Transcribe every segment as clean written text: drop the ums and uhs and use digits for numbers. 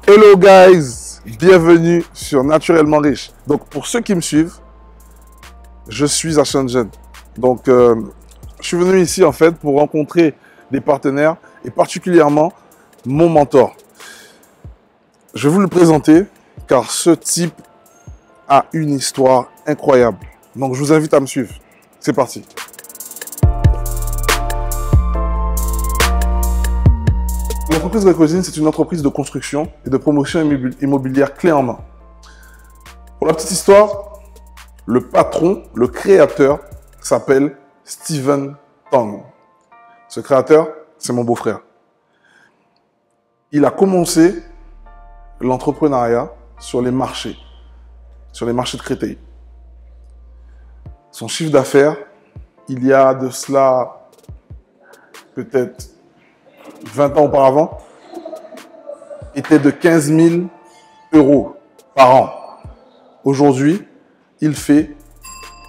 Hello guys, bienvenue sur Naturellement Riche. Donc pour ceux qui me suivent, je suis à Shenzhen. Donc je suis venu ici en fait pour rencontrer des partenaires et particulièrement mon mentor. Je vais vous le présenter car ce type a une histoire incroyable. Donc je vous invite à me suivre. C'est parti. L'entreprise Recosine, c'est une entreprise de construction et de promotion immobilière clé en main. Pour la petite histoire, le patron, le créateur, s'appelle Steven Tong. Ce créateur, c'est mon beau-frère. Il a commencé l'entrepreneuriat sur les marchés de Créteil. Son chiffre d'affaires, il y a de cela peut-être 20 ans auparavant, était de 15 000 € par an. Aujourd'hui, il fait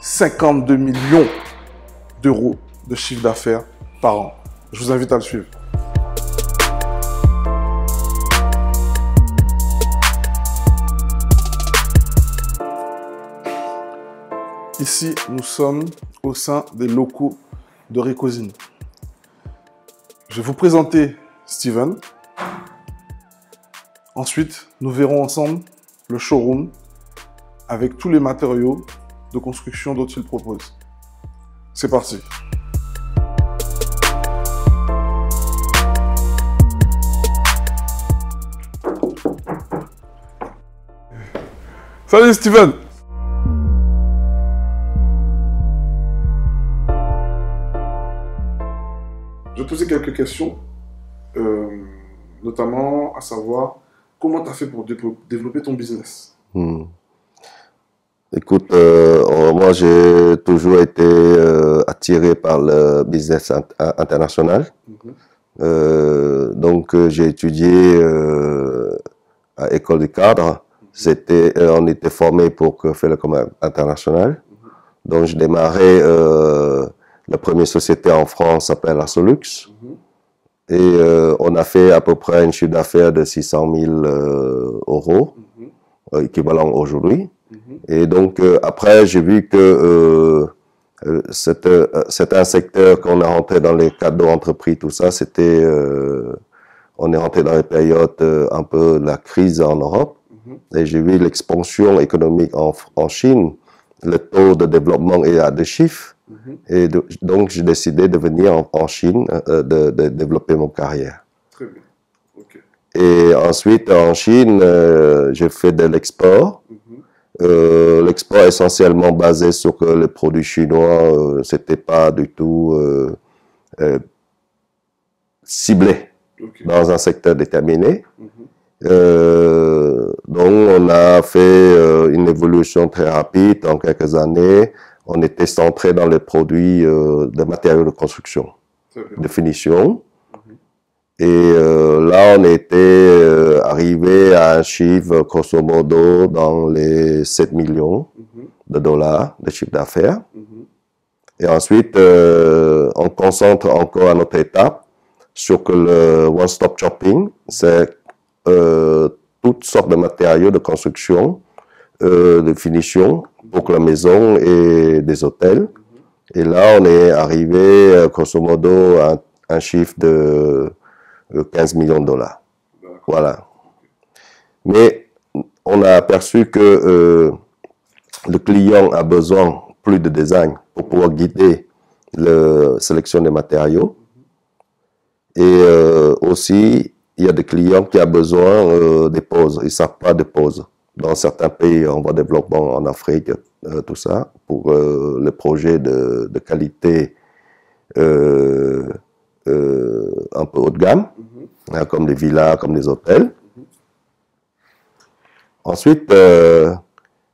52 millions d'euros de chiffre d'affaires par an. Je vous invite à le suivre. Ici, nous sommes au sein des locaux de Recosine. Je vais vous présenter Steven. Ensuite, nous verrons ensemble le showroom avec tous les matériaux de construction dont il propose. C'est parti. Salut Steven. Je vais te poser quelques questions, notamment à savoir comment tu as fait pour développer ton business. Écoute, moi j'ai toujours été attiré par le business international. Donc j'ai étudié à l'école des cadres. On était formé pour faire le commerce international. Donc je démarrais. La première société en France s'appelle Asolux. Et on a fait à peu près un chiffre d'affaires de 600 000 €, équivalent aujourd'hui. Et donc, après, j'ai vu que c'était un secteur qu'on est rentré dans les cadres d'entreprise, tout ça. On est rentré dans les périodes un peu de la crise en Europe. Et j'ai vu l'expansion économique en Chine. Le taux de développement est à 2 chiffres. Et donc, j'ai décidé de venir en Chine, de développer mon carrière. Très bien. Okay. Et ensuite, en Chine, j'ai fait de l'export. L'export essentiellement basé sur que les produits chinois, c'était pas du tout ciblé dans un secteur déterminé. Donc, on a fait une évolution très rapide en quelques années. On était centré dans les produits de matériaux de construction, de finition. Et là, on était arrivé à un chiffre, grosso modo, dans les 7 millions de dollars de chiffre d'affaires. Et ensuite, on concentre encore à notre étape sur que le one-stop shopping, c'est toutes sortes de matériaux de construction, de finition pour la maison et des hôtels. Et là, on est arrivé, grosso modo, à un chiffre de 15 millions de dollars. Voilà. Mais on a aperçu que le client a besoin plus de design pour pouvoir guider la sélection des matériaux. Et aussi, il y a des clients qui ont besoin des pauses. Ils ne savent pas de pauses. Dans certains pays en voie de développement, en Afrique, tout ça, pour les projets de qualité un peu haut de gamme, comme des villas, comme des hôtels. Ensuite,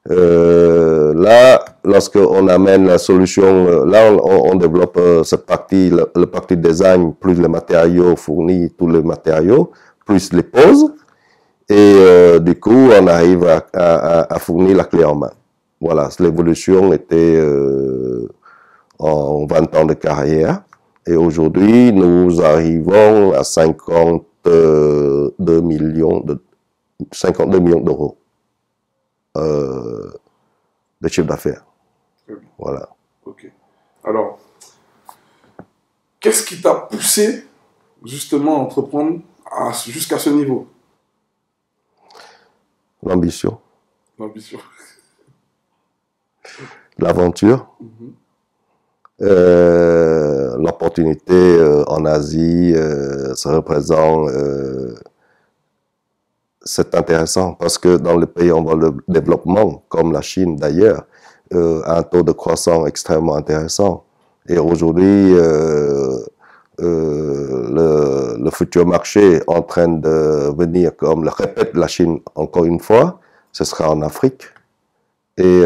là, lorsqu'on amène la solution, là, on développe cette partie, le partie design, plus les matériaux fournis, tous les matériaux, plus les poses. Et du coup, on arrive à fournir la clé en main. Voilà, l'évolution était en 20 ans de carrière. Et aujourd'hui, nous arrivons à 52 millions 52 millions d'euros de chiffre d'affaires. Voilà. Ok. Alors, qu'est-ce qui t'a poussé justement à entreprendre jusqu'à ce niveau? L'ambition. L'ambition. L'aventure. L'opportunité en Asie, ça représente... c'est intéressant parce que dans les pays en voie de développement, comme la Chine d'ailleurs, un taux de croissance extrêmement intéressant. Et aujourd'hui, le futur marché est en train de venir, comme le répète la Chine encore une fois, ce sera en Afrique et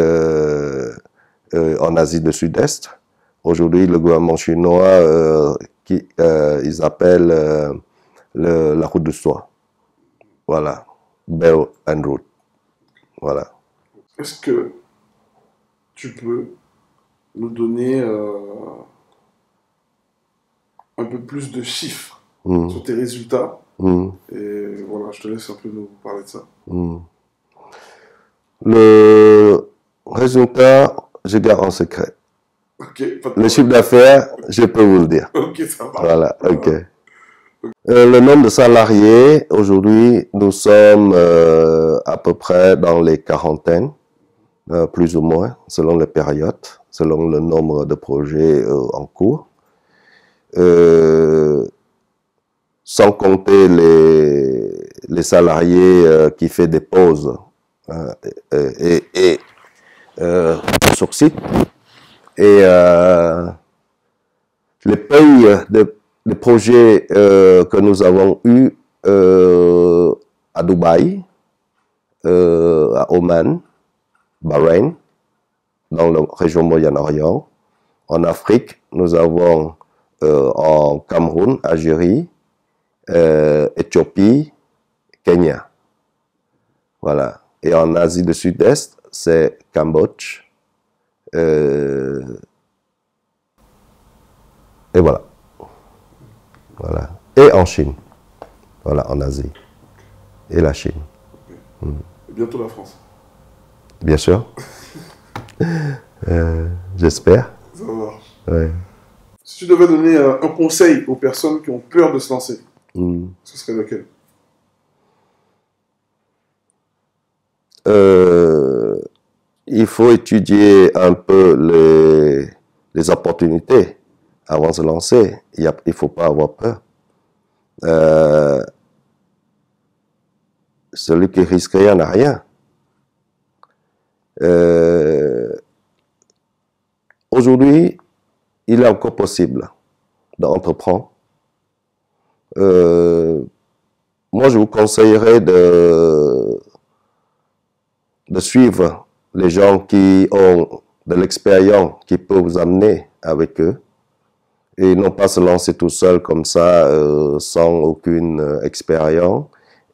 en Asie du Sud-Est. Aujourd'hui, le gouvernement chinois, ils appellent la route du soie. Voilà, Belt and Road. Voilà. Est-ce que tu peux nous donner un peu plus de chiffres sur tes résultats? Et voilà, je te laisse un peu nous parler de ça. Le résultat, je garde en secret. Okay, le chiffre d'affaires, je peux vous le dire. Ok, ça va. Voilà, ok. Le nombre de salariés, aujourd'hui, nous sommes à peu près dans les quarantaines, plus ou moins, selon les périodes, selon le nombre de projets en cours. Sans compter les salariés qui font des pauses sur site. Et les pays des projets que nous avons eus à Dubaï, à Oman, Bahreïn, dans la région Moyen-Orient. En Afrique, nous avons en Cameroun, Algérie, Éthiopie, Kenya. Voilà. Et en Asie du Sud-Est, c'est Cambodge. Et voilà. Voilà. Et en Chine. Voilà, en Asie. Et la Chine. Okay. Et bientôt la France. Bien sûr. J'espère. Ça marche. Ouais. Si tu devais donner un conseil aux personnes qui ont peur de se lancer, ce serait lequel? Il faut étudier un peu les opportunités avant de se lancer. Il ne faut pas avoir peur. Celui qui risque rien n'a rien. Aujourd'hui, il est encore possible d'entreprendre. Moi, je vous conseillerais de suivre les gens qui ont de l'expérience, qui peuvent vous amener avec eux, et non pas se lancer tout seul comme ça, sans aucune expérience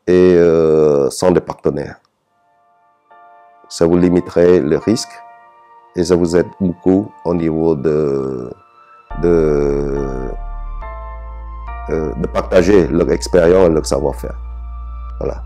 et sans des partenaires. Ça vous limiterait le risque et ça vous aide beaucoup au niveau de partager leur expérience et leur savoir-faire. Voilà.